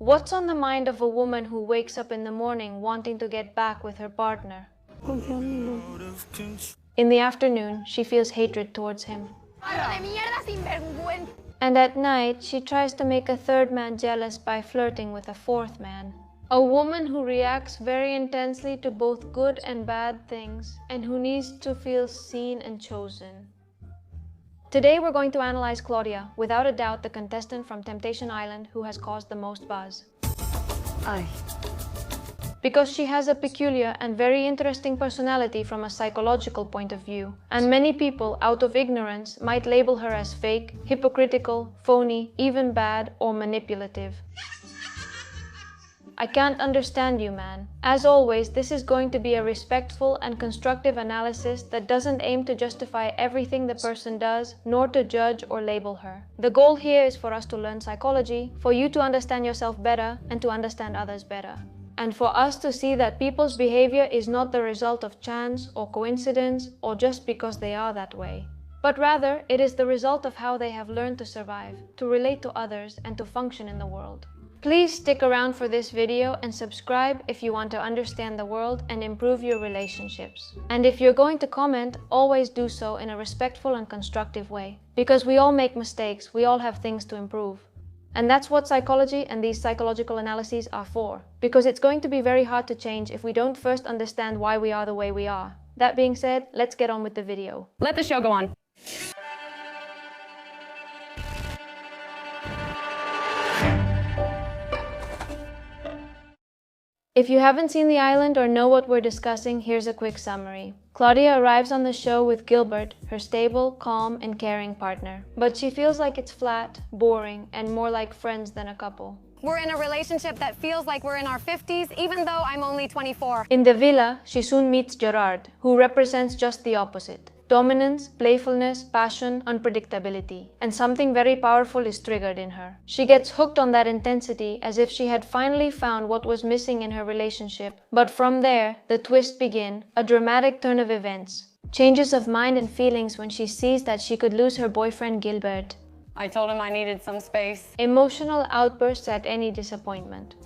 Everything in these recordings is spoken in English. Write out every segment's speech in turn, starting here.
What's on the mind of a woman who wakes up in the morning wanting to get back with her partner? In the afternoon, she feels hatred towards him. And at night, she tries to make a third man jealous by flirting with a fourth man. A woman who reacts very intensely to both good and bad things, and who needs to feel seen and chosen. Today we're going to analyze Claudia, without a doubt the contestant from Temptation Island who has caused the most buzz. Because she has a peculiar and very interesting personality from a psychological point of view, and many people, out of ignorance, might label her as fake, hypocritical, phony, even bad or manipulative. I can't understand you, man. As always, this is going to be a respectful and constructive analysis that doesn't aim to justify everything the person does, nor to judge or label her. The goal here is for us to learn psychology, for you to understand yourself better and to understand others better. And for us to see that people's behavior is not the result of chance or coincidence or just because they are that way. But rather, it is the result of how they have learned to survive, to relate to others, and to function in the world. Please stick around for this video and subscribe if you want to understand the world and improve your relationships. And if you're going to comment, always do so in a respectful and constructive way. Because we all make mistakes, we all have things to improve. And that's what psychology and these psychological analyses are for. Because it's going to be very hard to change if we don't first understand why we are the way we are. That being said, let's get on with the video. Let the show go on. If you haven't seen the island or know what we're discussing, here's a quick summary. Claudia arrives on the show with Gilbert, her stable, calm, and caring partner. But she feels like it's flat, boring, and more like friends than a couple. We're in a relationship that feels like we're in our 50s, even though I'm only 24. In the villa, she soon meets Gerard, who represents just the opposite. Dominance, playfulness, passion, unpredictability. And something very powerful is triggered in her. She gets hooked on that intensity as if she had finally found what was missing in her relationship. But from there, the twists begin, a dramatic turn of events. Changes of mind and feelings when she sees that she could lose her boyfriend Gilbert. I told him I needed some space. Emotional outbursts at any disappointment.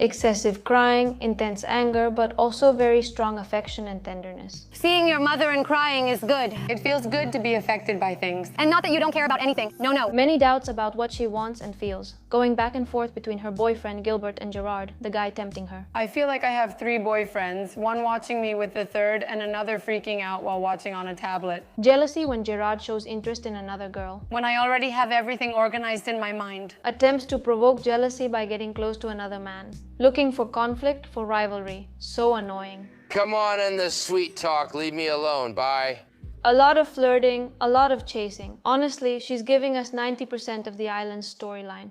Excessive crying, intense anger, but also very strong affection and tenderness. Seeing your mother and crying is good. It feels good to be affected by things. And not that you don't care about anything. No. Many doubts about what she wants and feels, going back and forth between her boyfriend Gilbert and Gerard, the guy tempting her. I feel like I have 3 boyfriends, one watching me with the third and another freaking out while watching on a tablet. Jealousy when Gerard shows interest in another girl. When I already have everything organized in my mind. Attempts to provoke jealousy by getting close to another man. Looking for conflict, for rivalry. So annoying. Come on in the sweet talk, leave me alone, bye. A lot of flirting, a lot of chasing. Honestly, she's giving us 90% of the island's storyline.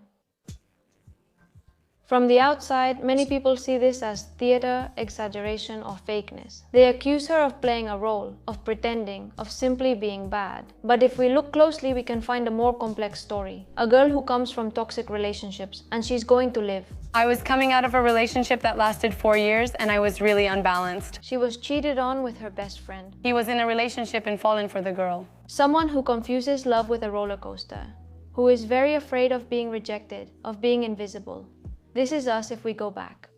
From the outside, many people see this as theater, exaggeration, or fakeness. They accuse her of playing a role, of pretending, of simply being bad. But if we look closely, we can find a more complex story. A girl who comes from toxic relationships, and she's going to live. I was coming out of a relationship that lasted 4 years, and I was really unbalanced. She was cheated on with her best friend. He was in a relationship and fallen for the girl. Someone who confuses love with a roller coaster. Who is very afraid of being rejected, of being invisible. This is us if we go back.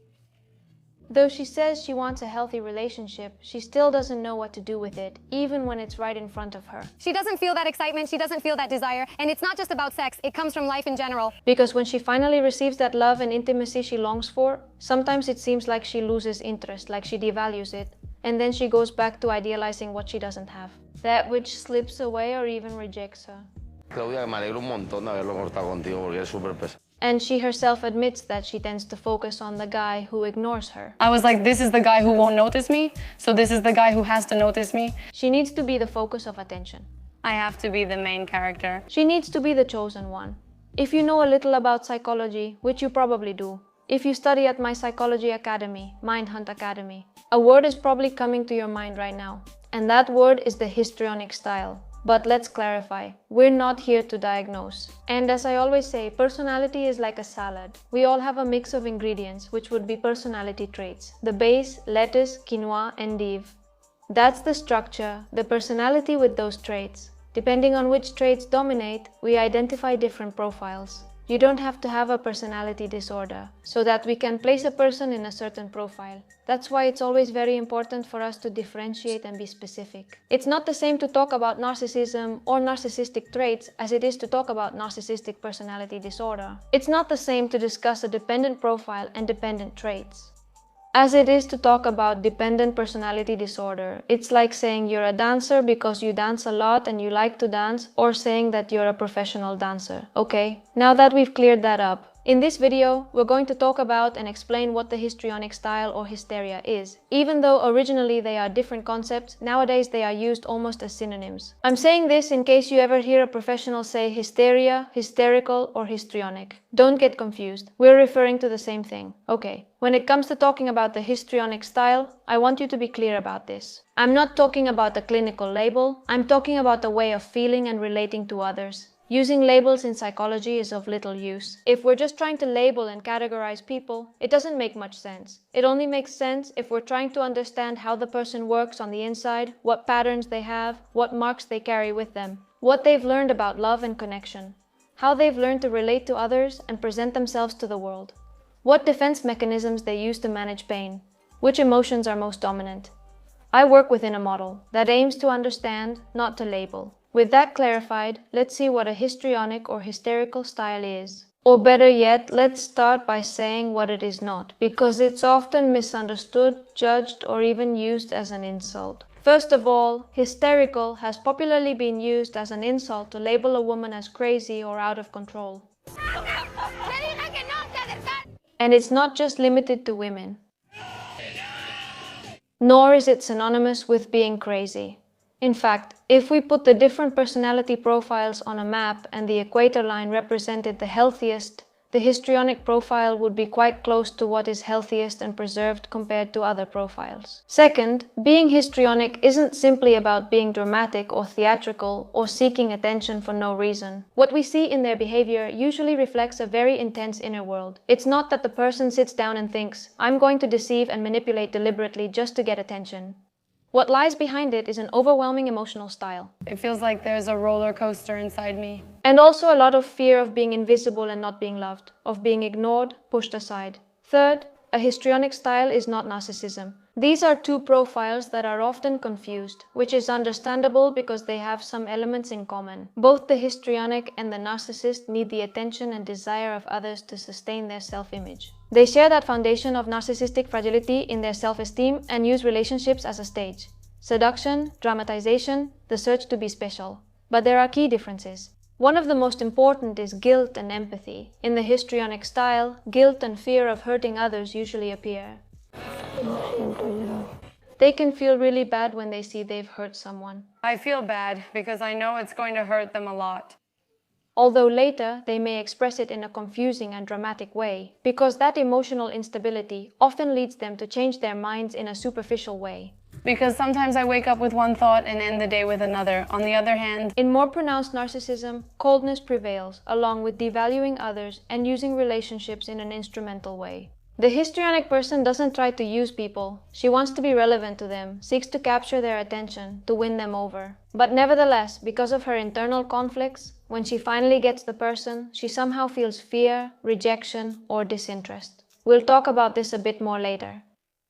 Though she says she wants a healthy relationship, she still doesn't know what to do with it, even when it's right in front of her. She doesn't feel that excitement, she doesn't feel that desire, and it's not just about sex, it comes from life in general. Because when she finally receives that love and intimacy she longs for, sometimes it seems like she loses interest, like she devalues it, and then she goes back to idealizing what she doesn't have. That which slips away or even rejects her. Claudia, me alegro un montón de haberlo cortado contigo porque eres súper pesado. And she herself admits that she tends to focus on the guy who ignores her. I was like, this is the guy who won't notice me, so this is the guy who has to notice me. She needs to be the focus of attention. I have to be the main character. She needs to be the chosen one. If you know a little about psychology, which you probably do, if you study at my psychology academy, Mindhunt Academy, a word is probably coming to your mind right now. And that word is the histrionic style. But let's clarify, we're not here to diagnose. And as I always say, personality is like a salad. We all have a mix of ingredients, which would be personality traits. The base, lettuce, quinoa, endive. That's the structure, the personality with those traits. Depending on which traits dominate, we identify different profiles. You don't have to have a personality disorder so that we can place a person in a certain profile. That's why it's always very important for us to differentiate and be specific. It's not the same to talk about narcissism or narcissistic traits as it is to talk about narcissistic personality disorder. It's not the same to discuss a dependent profile and dependent traits as it is to talk about dependent personality disorder. It's like saying you're a dancer because you dance a lot and you like to dance, or saying that you're a professional dancer. Okay, now that we've cleared that up, in this video, we're going to talk about and explain what the histrionic style or hysteria is. Even though originally they are different concepts, nowadays they are used almost as synonyms. I'm saying this in case you ever hear a professional say hysteria, hysterical, or histrionic. Don't get confused. We're referring to the same thing. Okay. When it comes to talking about the histrionic style, I want you to be clear about this. I'm not talking about a clinical label. I'm talking about a way of feeling and relating to others. Using labels in psychology is of little use. If we're just trying to label and categorize people, it doesn't make much sense. It only makes sense if we're trying to understand how the person works on the inside, what patterns they have, what marks they carry with them, what they've learned about love and connection, how they've learned to relate to others and present themselves to the world, what defense mechanisms they use to manage pain, which emotions are most dominant. I work within a model that aims to understand, not to label. With that clarified, let's see what a histrionic or hysterical style is. Or better yet, let's start by saying what it is not, because it's often misunderstood, judged, or even used as an insult. First of all, hysterical has popularly been used as an insult to label a woman as crazy or out of control. And it's not just limited to women. Nor is it synonymous with being crazy. In fact, if we put the different personality profiles on a map and the equator line represented the healthiest, the histrionic profile would be quite close to what is healthiest and preserved compared to other profiles. Second, being histrionic isn't simply about being dramatic or theatrical or seeking attention for no reason. What we see in their behavior usually reflects a very intense inner world. It's not that the person sits down and thinks, I'm going to deceive and manipulate deliberately just to get attention. What lies behind it is an overwhelming emotional style. It feels like there's a roller coaster inside me. And also a lot of fear of being invisible and not being loved, of being ignored, pushed aside. Third, a histrionic style is not narcissism. These are two profiles that are often confused, which is understandable because they have some elements in common. Both the histrionic and the narcissist need the attention and desire of others to sustain their self-image. They share that foundation of narcissistic fragility in their self-esteem and use relationships as a stage. Seduction, dramatization, the search to be special. But there are key differences. One of the most important is guilt and empathy. In the histrionic style, guilt and fear of hurting others usually appear. They can feel really bad when they see they've hurt someone. I feel bad because I know it's going to hurt them a lot. Although later they may express it in a confusing and dramatic way, because that emotional instability often leads them to change their minds in a superficial way. Because sometimes I wake up with one thought and end the day with another. On the other hand, in more pronounced narcissism, coldness prevails, along with devaluing others and using relationships in an instrumental way. The histrionic person doesn't try to use people. She wants to be relevant to them, seeks to capture their attention, to win them over. But nevertheless, because of her internal conflicts, when she finally gets the person, she somehow feels fear, rejection, or disinterest. We'll talk about this a bit more later.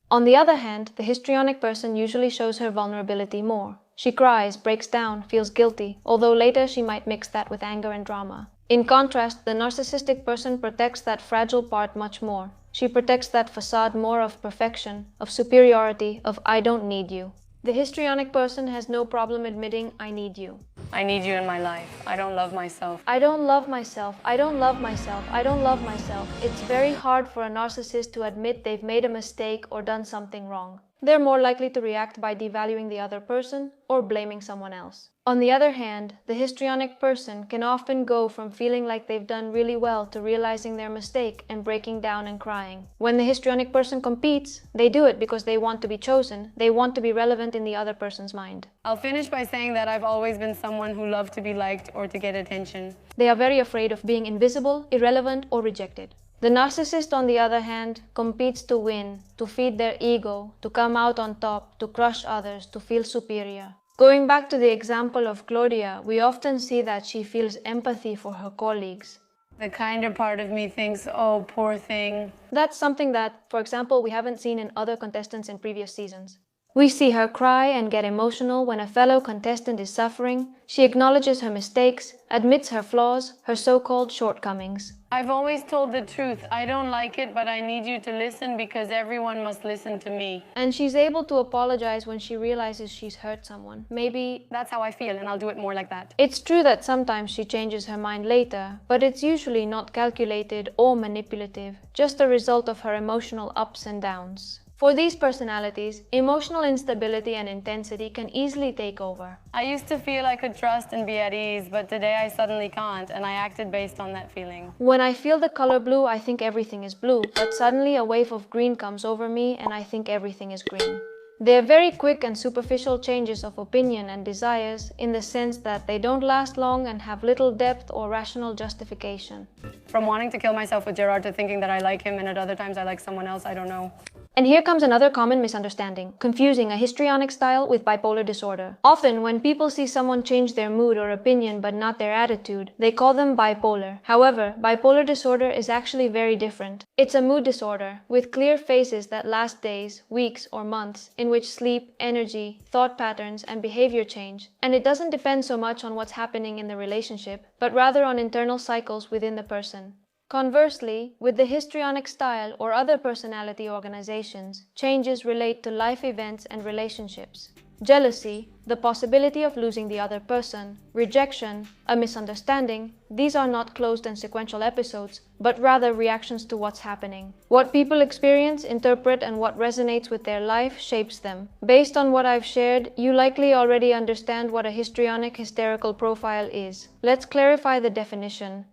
On the other hand, the histrionic person usually shows her vulnerability more. She cries, breaks down, feels guilty, although later she might mix that with anger and drama. In contrast, the narcissistic person protects that fragile part much more. She protects that facade more of perfection, of superiority, of I don't need you. The histrionic person has no problem admitting, I need you. I need you in my life. I don't love myself. I don't love myself. I don't love myself. I don't love myself. It's very hard for a narcissist to admit they've made a mistake or done something wrong. They're more likely to react by devaluing the other person or blaming someone else. On the other hand, the histrionic person can often go from feeling like they've done really well to realizing their mistake and breaking down and crying. When the histrionic person competes, they do it because they want to be chosen. They want to be relevant in the other person's mind. I'll finish by saying that I've always been someone who loved to be liked or to get attention. They are very afraid of being invisible, irrelevant, or rejected. The narcissist, on the other hand, competes to win, to feed their ego, to come out on top, to crush others, to feel superior. Going back to the example of Claudia, we often see that she feels empathy for her colleagues. The kinder part of me thinks, oh, poor thing. That's something that, for example, we haven't seen in other contestants in previous seasons. We see her cry and get emotional when a fellow contestant is suffering. She acknowledges her mistakes, admits her flaws, her so-called shortcomings. I've always told the truth. I don't like it, but I need you to listen because everyone must listen to me. And she's able to apologize when she realizes she's hurt someone. Maybe That's how I feel, and I'll do it more like that. it's true that sometimes she changes her mind later, but it's usually not calculated or manipulative, just a result of her emotional ups and downs. For these personalities, emotional instability and intensity can easily take over. I used to feel I could trust and be at ease, but today I suddenly can't, and I acted based on that feeling. When I feel the color blue, I think everything is blue, but suddenly a wave of green comes over me and I think everything is green. They're very quick and superficial changes of opinion and desires in the sense that they don't last long and have little depth or rational justification. From wanting to kill myself with Gerard to thinking that I like him and at other times I like someone else, I don't know. And here comes another common misunderstanding, confusing a histrionic style with bipolar disorder. Often, when people see someone change their mood or opinion but not their attitude, they call them bipolar. However, bipolar disorder is actually very different. It's a mood disorder, with clear phases that last days, weeks, or months, in which sleep, energy, thought patterns, and behavior change. And it doesn't depend so much on what's happening in the relationship, but rather on internal cycles within the person. Conversely, with the histrionic style or other personality organizations, changes relate to life events and relationships. Jealousy, the possibility of losing the other person, rejection, a misunderstanding, these are not closed and sequential episodes, but rather reactions to what's happening. What people experience, interpret, and what resonates with their life shapes them. Based on what I've shared, you likely already understand what a histrionic hysterical profile is. Let's clarify the definition.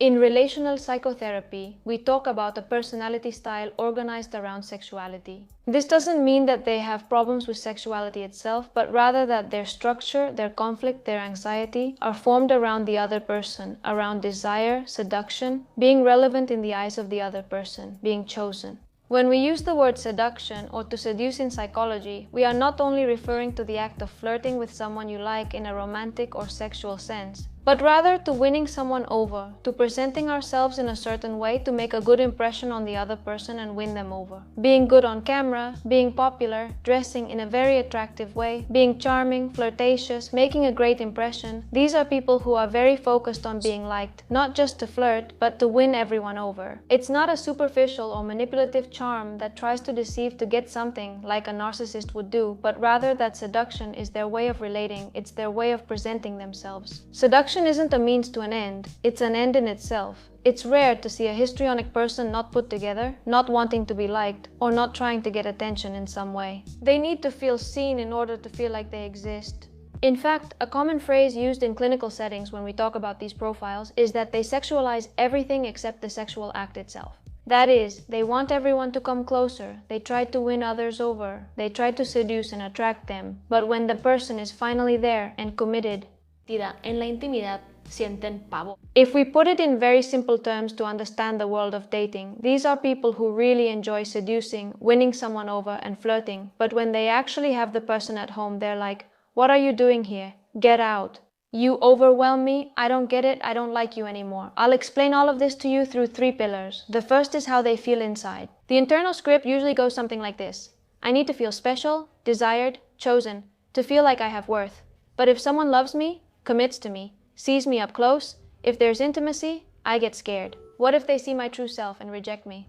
In relational psychotherapy, we talk about a personality style organized around sexuality. This doesn't mean that they have problems with sexuality itself, but rather that their structure, their conflict, their anxiety are formed around the other person, around desire, seduction, being relevant in the eyes of the other person, being chosen. When we use the word seduction or to seduce in psychology, we are not only referring to the act of flirting with someone you like in a romantic or sexual sense, but rather to winning someone over, to presenting ourselves in a certain way to make a good impression on the other person and win them over. Being good on camera, being popular, dressing in a very attractive way, being charming, flirtatious, making a great impression, these are people who are very focused on being liked, not just to flirt, but to win everyone over. It's not a superficial or manipulative charm that tries to deceive to get something like a narcissist would do, but rather that seduction is their way of relating, it's their way of presenting themselves. Seduction isn't a means to an end, it's an end in itself. It's rare to see a histrionic person not put together, not wanting to be liked, or not trying to get attention in some way. They need to feel seen in order to feel like they exist. In fact, a common phrase used in clinical settings when we talk about these profiles is that they sexualize everything except the sexual act itself. That is, they want everyone to come closer, they try to win others over, they try to seduce and attract them, but when the person is finally there and committed, en la intimidad sienten pavor. If we put it in very simple terms to understand the world of dating, these are people who really enjoy seducing, winning someone over, and flirting, but when they actually have the person at home, they're like, "What are you doing here? Get out. You overwhelm me, I don't get it, I don't like you anymore." I'll explain all of this to you through 3 pillars. The first is how they feel inside. The internal script usually goes something like this. I need to feel special, desired, chosen, to feel like I have worth. But if someone loves me, commits to me, sees me up close, if there's intimacy, I get scared. What if they see my true self and reject me?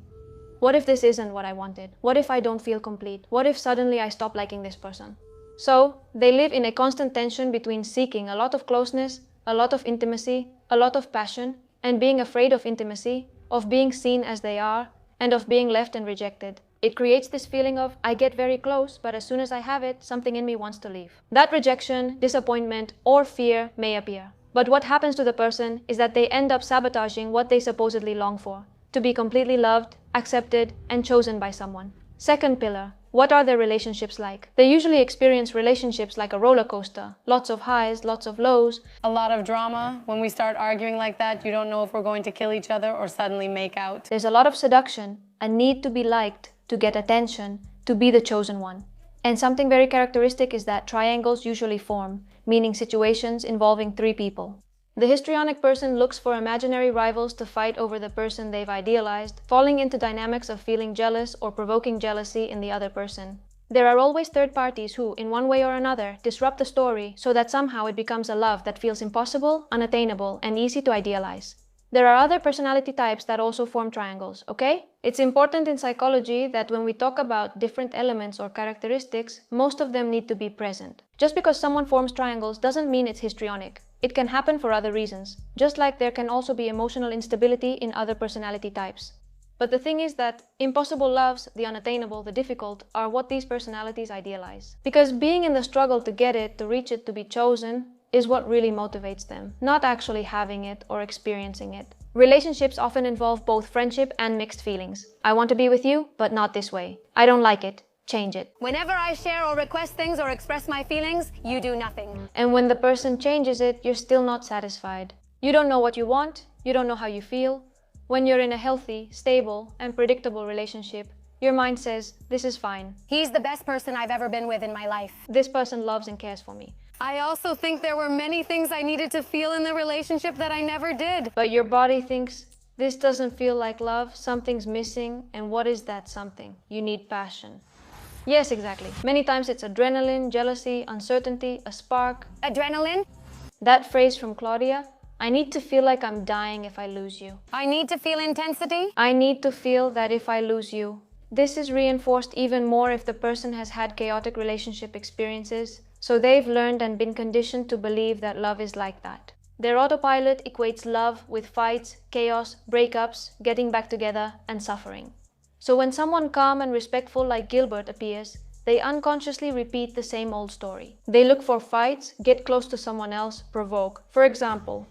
What if this isn't what I wanted? What if I don't feel complete? What if suddenly I stop liking this person? So, they live in a constant tension between seeking a lot of closeness, a lot of intimacy, a lot of passion, and being afraid of intimacy, of being seen as they are, and of being left and rejected. It creates this feeling of, I get very close, but as soon as I have it, something in me wants to leave. That rejection, disappointment, or fear may appear. But what happens to the person is that they end up sabotaging what they supposedly long for, to be completely loved, accepted, and chosen by someone. Second pillar, what are their relationships like? They usually experience relationships like a roller coaster. Lots of highs, lots of lows. A lot of drama. When we start arguing like that, you don't know if we're going to kill each other or suddenly make out. There's a lot of seduction, a need to be liked, to get attention, to be the chosen one. And something very characteristic is that triangles usually form, meaning situations involving 3 people. The histrionic person looks for imaginary rivals to fight over the person they've idealized, falling into dynamics of feeling jealous or provoking jealousy in the other person. There are always third parties who, in one way or another, disrupt the story so that somehow it becomes a love that feels impossible, unattainable, and easy to idealize. There are other personality types that also form triangles, okay? It's important in psychology that when we talk about different elements or characteristics, most of them need to be present. Just because someone forms triangles doesn't mean it's histrionic. It can happen for other reasons, just like there can also be emotional instability in other personality types. But the thing is that impossible loves, the unattainable, the difficult, are what these personalities idealize. Because being in the struggle to get it, to reach it, to be chosen, is what really motivates them, not actually having it or experiencing it. Relationships often involve both friendship and mixed feelings. I want to be with you, but not this way. I don't like it. Change it. Whenever I share or request things or express my feelings, you do nothing. And when the person changes it, you're still not satisfied. You don't know what you want, you don't know how you feel. When you're in a healthy, stable, and predictable relationship, your mind says, this is fine. He's the best person I've ever been with in my life. This person loves and cares for me. I also think there were many things I needed to feel in the relationship that I never did. But your body thinks, this doesn't feel like love, something's missing, and what is that something? You need passion. Yes, exactly. Many times it's adrenaline, jealousy, uncertainty, a spark. Adrenaline? That phrase from Claudia, I need to feel like I'm dying if I lose you. I need to feel intensity? I need to feel that if I lose you. This is reinforced even more if the person has had chaotic relationship experiences, so they've learned and been conditioned to believe that love is like that. Their autopilot equates love with fights, chaos, breakups, getting back together, and suffering. So when someone calm and respectful like Gilbert appears, they unconsciously repeat the same old story. They look for fights, get close to someone else, provoke. For example,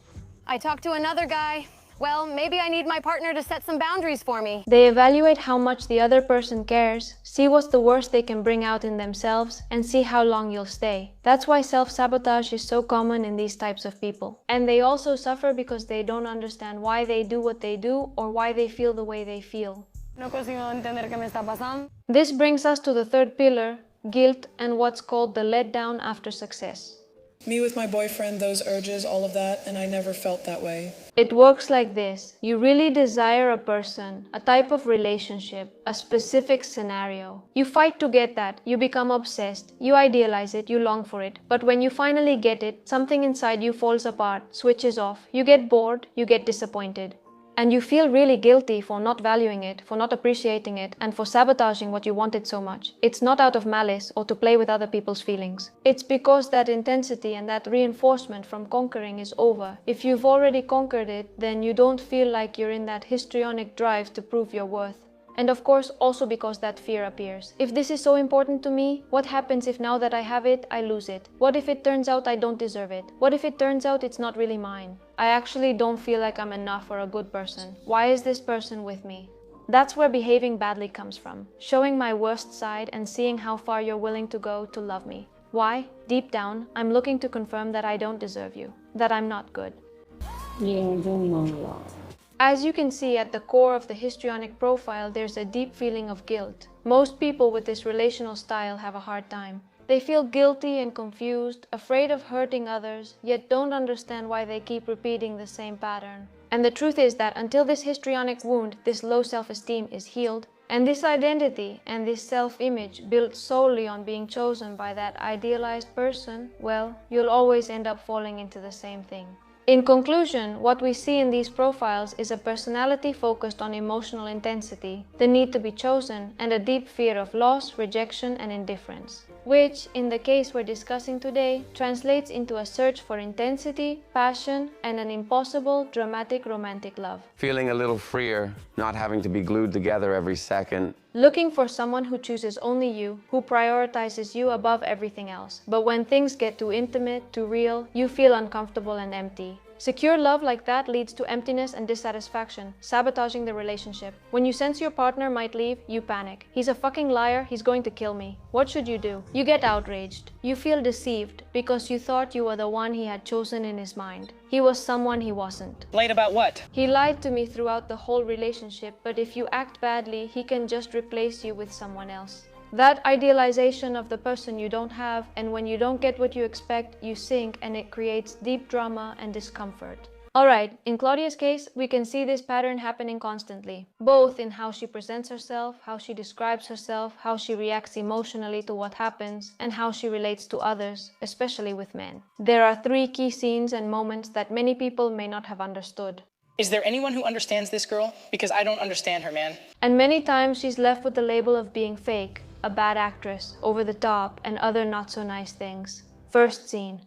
I talked to another guy. Well, maybe I need my partner to set some boundaries for me. they evaluate how much the other person cares, see what's the worst they can bring out in themselves, and see how long you'll stay. That's why self-sabotage is so common in these types of people. And they also suffer because they don't understand why they do what they do or why they feel the way they feel. No consigo entender qué me está pasando. This brings us to the third pillar, guilt, and what's called the letdown after success. Me with my boyfriend, those urges, all of that, and I never felt that way. It works like this. You really desire a person, a type of relationship, a specific scenario. You fight to get that, you become obsessed, you idealize it, you long for it. But when you finally get it, something inside you falls apart, switches off. You get bored, you get disappointed. And you feel really guilty for not valuing it, for not appreciating it, and for sabotaging what you wanted so much. It's not out of malice or to play with other people's feelings. It's because that intensity and that reinforcement from conquering is over. If you've already conquered it, then you don't feel like you're in that histrionic drive to prove your worth. And of course, also because that fear appears. If this is so important to me, what happens if now that I have it, I lose it? What if it turns out I don't deserve it? What if it turns out it's not really mine? I actually don't feel like I'm enough or a good person. Why is this person with me? That's where behaving badly comes from. Showing my worst side and seeing how far you're willing to go to love me. Why? Deep down, I'm looking to confirm that I don't deserve you. That I'm not good. As you can see, at the core of the histrionic profile, there's a deep feeling of guilt. Most people with this relational style have a hard time. They feel guilty and confused, afraid of hurting others, yet don't understand why they keep repeating the same pattern. And the truth is that until this histrionic wound, this low self-esteem is healed, and this identity and this self-image built solely on being chosen by that idealized person, well, you'll always end up falling into the same thing. In conclusion, what we see in these profiles is a personality focused on emotional intensity, the need to be chosen, and a deep fear of loss, rejection, and indifference, which, in the case we're discussing today, translates into a search for intensity, passion, and an impossible, dramatic, romantic love. Feeling a little freer, not having to be glued together every second. Looking for someone who chooses only you, who prioritizes you above everything else. But when things get too intimate, too real, you feel uncomfortable and empty. Secure love like that leads to emptiness and dissatisfaction, sabotaging the relationship. When you sense your partner might leave, you panic. He's a fucking liar, he's going to kill me. What should you do? You get outraged. You feel deceived because you thought you were the one he had chosen in his mind. He was someone he wasn't. Lied about what? He lied to me throughout the whole relationship, but if you act badly, he can just replace you with someone else. That idealization of the person you don't have, and when you don't get what you expect, you sink and it creates deep drama and discomfort. Alright, in Claudia's case, we can see this pattern happening constantly, both in how she presents herself, how she describes herself, how she reacts emotionally to what happens, and how she relates to others, especially with men. There are 3 key scenes and moments that many people may not have understood. Is there anyone who understands this girl? Because I don't understand her, man. And many times she's left with the label of being fake, a bad actress, over the top, and other not so nice things. First scene.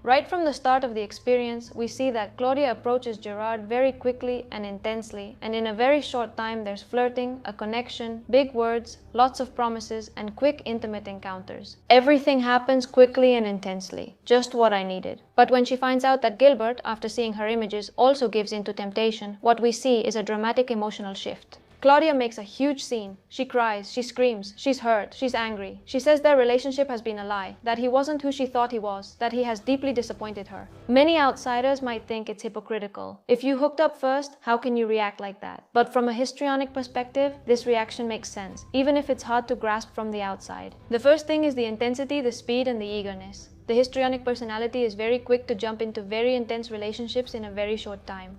Right from the start of the experience, we see that Claudia approaches Gerard very quickly and intensely, and in a very short time there's flirting, a connection, big words, lots of promises, and quick intimate encounters. Everything happens quickly and intensely, just what I needed. But when she finds out that Gilbert, after seeing her images, also gives in to temptation, what we see is a dramatic emotional shift. Claudia makes a huge scene. She cries, she screams, she's hurt, she's angry. She says their relationship has been a lie, that he wasn't who she thought he was, that he has deeply disappointed her. Many outsiders might think it's hypocritical. If you hooked up first, how can you react like that? But from a histrionic perspective, this reaction makes sense, even if it's hard to grasp from the outside. The first thing is the intensity, the speed, and the eagerness. The histrionic personality is very quick to jump into very intense relationships in a very short time.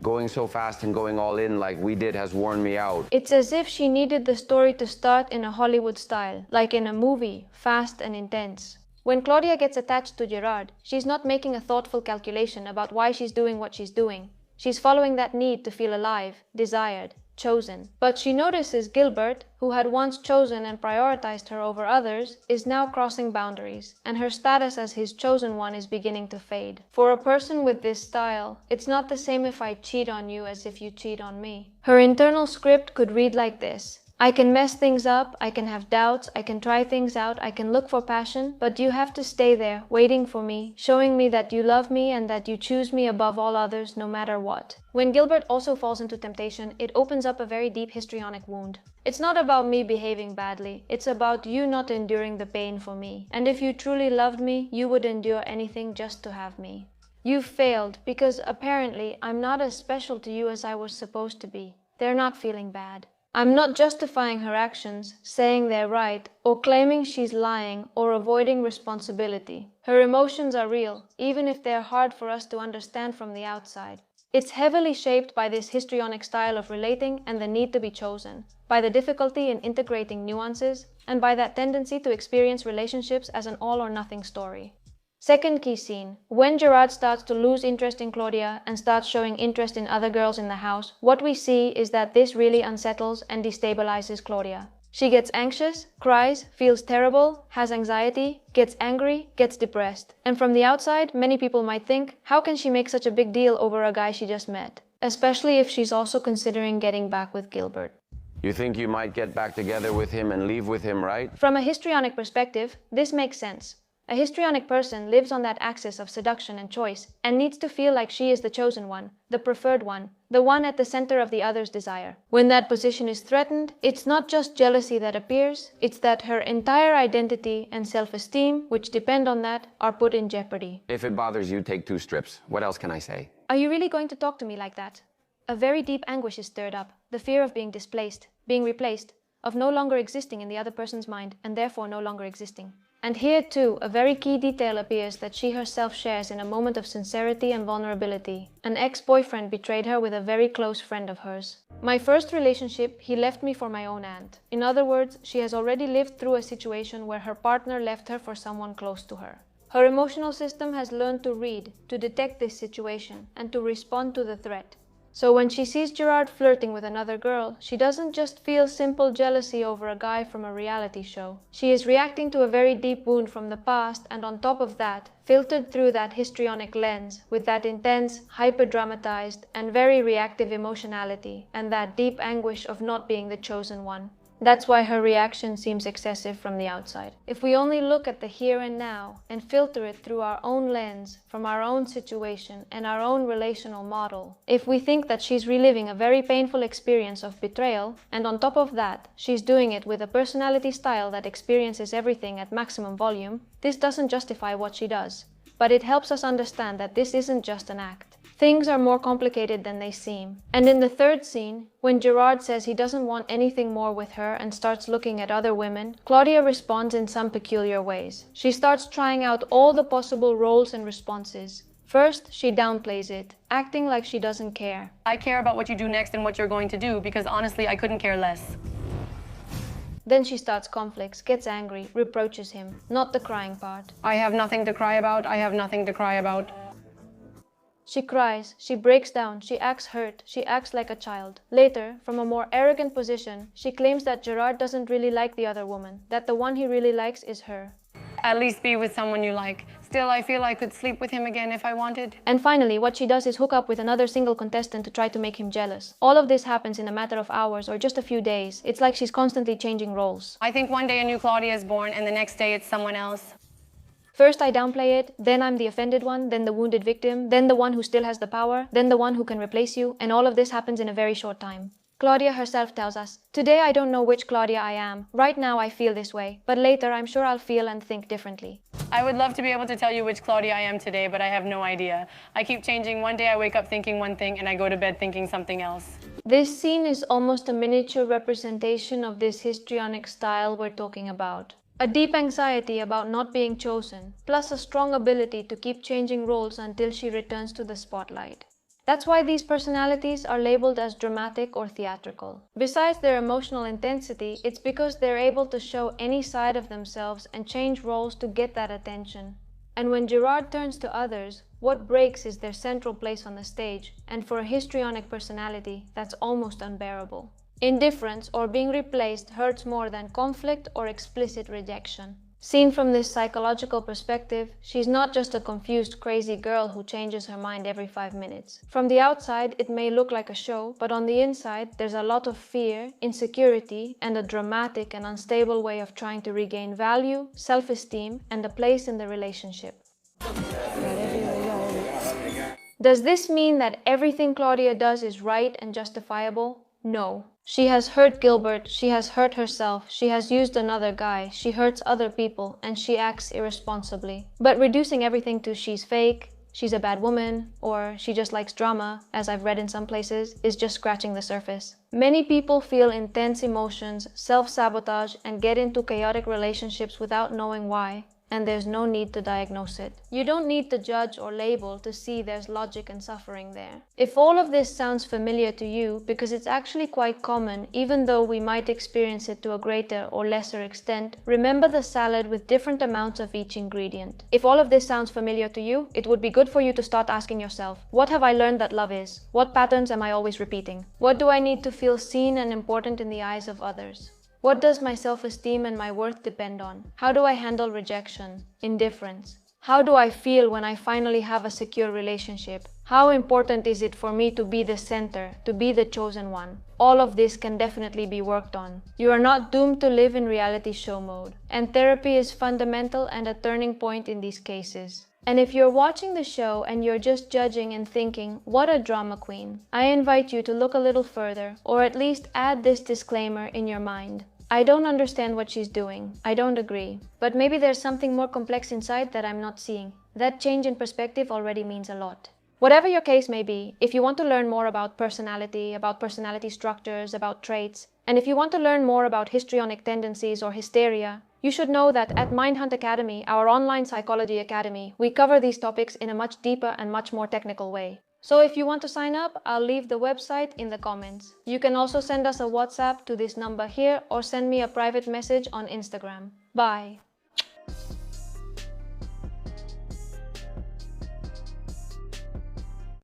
Going so fast and going all in like we did has worn me out. It's as if she needed the story to start in a Hollywood style, like in a movie, fast and intense. When Claudia gets attached to Gerard, she's not making a thoughtful calculation about why she's doing what she's doing. She's following that need to feel alive, desired, chosen. But she notices Gilbert, who had once chosen and prioritized her over others, is now crossing boundaries, and her status as his chosen one is beginning to fade. For a person with this style, it's not the same if I cheat on you as if you cheat on me. Her internal script could read like this: I can mess things up, I can have doubts, I can try things out, I can look for passion, but you have to stay there, waiting for me, showing me that you love me and that you choose me above all others, no matter what. When Gilbert also falls into temptation, it opens up a very deep histrionic wound. It's not about me behaving badly, it's about you not enduring the pain for me. And if you truly loved me, you would endure anything just to have me. You failed because apparently I'm not as special to you as I was supposed to be. They're not feeling bad. I'm not justifying her actions, saying they're right, or claiming she's lying or avoiding responsibility. Her emotions are real, even if they're hard for us to understand from the outside. It's heavily shaped by this histrionic style of relating and the need to be chosen, by the difficulty in integrating nuances, and by that tendency to experience relationships as an all-or-nothing story. Second key scene. When Gerard starts to lose interest in Claudia and starts showing interest in other girls in the house, what we see is that this really unsettles and destabilizes Claudia. She gets anxious, cries, feels terrible, has anxiety, gets angry, gets depressed. And from the outside, many people might think, how can she make such a big deal over a guy she just met? Especially if she's also considering getting back with Gilbert. You think you might get back together with him and leave with him, right? From a histrionic perspective, this makes sense. A histrionic person lives on that axis of seduction and choice and needs to feel like she is the chosen one, the preferred one, the one at the center of the other's desire. When that position is threatened, it's not just jealousy that appears, it's that her entire identity and self-esteem, which depend on that, are put in jeopardy. If it bothers you, take 2 strips. What else can I say? Are you really going to talk to me like that? A very deep anguish is stirred up, the fear of being displaced, being replaced, of no longer existing in the other person's mind and therefore no longer existing. And here too, a very key detail appears that she herself shares in a moment of sincerity and vulnerability. An ex-boyfriend betrayed her with a very close friend of hers. My first relationship, he left me for my own aunt. In other words, she has already lived through a situation where her partner left her for someone close to her. Her emotional system has learned to read, to detect this situation, and to respond to the threat. So when she sees Gerard flirting with another girl, she doesn't just feel simple jealousy over a guy from a reality show. She is reacting to a very deep wound from the past, and on top of that, filtered through that histrionic lens, with that intense, hyper-dramatized, and very reactive emotionality, and that deep anguish of not being the chosen one. That's why her reaction seems excessive from the outside. If we only look at the here and now and filter it through our own lens, from our own situation and our own relational model, if we think that she's reliving a very painful experience of betrayal, and on top of that, she's doing it with a personality style that experiences everything at maximum volume, this doesn't justify what she does. But it helps us understand that this isn't just an act. Things are more complicated than they seem. And in the third scene, when Gerard says he doesn't want anything more with her and starts looking at other women, Claudia responds in some peculiar ways. She starts trying out all the possible roles and responses. First, she downplays it, acting like she doesn't care. I care about what you do next and what you're going to do because honestly, I couldn't care less. Then she starts conflicts, gets angry, reproaches him. Not the crying part. I have nothing to cry about. I have nothing to cry about. She cries, she breaks down, she acts hurt, she acts like a child. Later, from a more arrogant position, she claims that Gerard doesn't really like the other woman, that the one he really likes is her. At least be with someone you like. Still, I feel I could sleep with him again if I wanted. And finally, what she does is hook up with another single contestant to try to make him jealous. All of this happens in a matter of hours or just a few days. It's like she's constantly changing roles. I think one day a new Claudia is born and the next day it's someone else. First I downplay it, then I'm the offended one, then the wounded victim, then the one who still has the power, then the one who can replace you, and all of this happens in a very short time. Claudia herself tells us, "Today I don't know which Claudia I am. Right now I feel this way, but later I'm sure I'll feel and think differently." I would love to be able to tell you which Claudia I am today, but I have no idea. I keep changing. One day I wake up thinking one thing and I go to bed thinking something else. This scene is almost a miniature representation of this histrionic style we're talking about. A deep anxiety about not being chosen, plus a strong ability to keep changing roles until she returns to the spotlight. That's why these personalities are labeled as dramatic or theatrical. Besides their emotional intensity, it's because they're able to show any side of themselves and change roles to get that attention. And when Gerard turns to others, what breaks is their central place on the stage, and for a histrionic personality, that's almost unbearable. Indifference or being replaced hurts more than conflict or explicit rejection. Seen from this psychological perspective, she's not just a confused, crazy girl who changes her mind every 5 minutes. From the outside, it may look like a show, but on the inside, there's a lot of fear, insecurity, and a dramatic and unstable way of trying to regain value, self-esteem, and a place in the relationship. Does this mean that everything Claudia does is right and justifiable? No. She has hurt Gilbert, she has hurt herself, she has used another guy, she hurts other people, and she acts irresponsibly. But reducing everything to she's fake, she's a bad woman, or she just likes drama, as I've read in some places, is just scratching the surface. Many people feel intense emotions, self-sabotage, and get into chaotic relationships without knowing why. And there's no need to diagnose it. You don't need to judge or label to see there's logic and suffering there. If all of this sounds familiar to you, because it's actually quite common, even though we might experience it to a greater or lesser extent, remember the salad with different amounts of each ingredient. If all of this sounds familiar to you, it would be good for you to start asking yourself, what have I learned that love is? What patterns am I always repeating? What do I need to feel seen and important in the eyes of others? What does my self-esteem and my worth depend on? How do I handle rejection, indifference? How do I feel when I finally have a secure relationship? How important is it for me to be the center, to be the chosen one? All of this can definitely be worked on. You are not doomed to live in reality show mode. And therapy is fundamental and a turning point in these cases. And if you're watching the show and you're just judging and thinking, what a drama queen, I invite you to look a little further, or at least add this disclaimer in your mind. I don't understand what she's doing. I don't agree. But maybe there's something more complex inside that I'm not seeing. That change in perspective already means a lot. Whatever your case may be, if you want to learn more about personality structures, about traits, and if you want to learn more about histrionic tendencies or hysteria, you should know that at Mindhunt Academy, our online psychology academy, we cover these topics in a much deeper and much more technical way. So if you want to sign up, I'll leave the website in the comments. You can also send us a WhatsApp to this number here or send me a private message on Instagram. Bye.